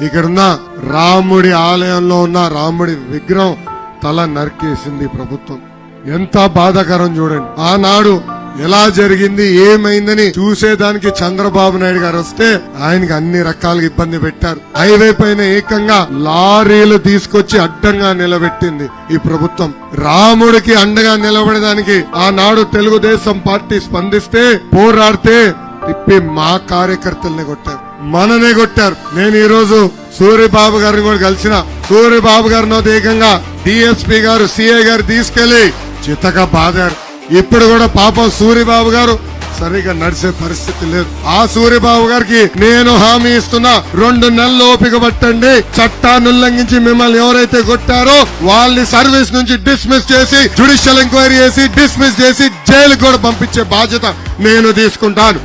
ఇక్కడున్న రాముడి ఆలయంలో ఉన్న రాముడి విగ్రహం తల నరికేసింది ప్రభుత్వం. ఎంత బాధాకరం చూడండి. ఆనాడు ఎలా జరిగింది ఏమైందని చూసేదానికి చంద్రబాబు నాయుడు గారు వస్తే ఆయనకి అన్ని రకాలుగా ఇబ్బంది పెట్టారు. హైవే పైన ఏకంగా లారీలు తీసుకొచ్చి అడ్డంగా నిలబెట్టింది ఈ ప్రభుత్వం. రాముడికి అండగా నిలబడడానికి ఆనాడు తెలుగుదేశం పార్టీ స్పందిస్తే పోరాడితే తిప్పి మా కార్యకర్తల్ని కొట్టారు, మననే కొట్టారు. నేను ఈ రోజు సూర్యబాబు గారిని కూడా కలిసిన. సూర్యబాబు గారిని ఏకంగా డిఎస్పీ గారు సిఐ గారు తీసుకెళ్లి చిత్తగా బాధారు. ఇప్పుడు కూడా పాపం సూర్యబాబు గారు సరిగా నడిచే పరిస్థితి లేదు. ఆ సూర్యబాబు గారికి నేను హామీ ఇస్తున్నా, 2 నెలలు ఓపిక పట్టండి. చట్టాన్ని ఉల్లంఘించి మిమ్మల్ని ఎవరైతే కొట్టారో వాళ్ళని సర్వీస్ నుంచి డిస్మిస్ చేసి జ్యుడిషియల్ ఎంక్వైరీ చేసి డిస్మిస్ చేసి జైలుకు కూడా పంపించే బాధ్యత నేను తీసుకుంటాను.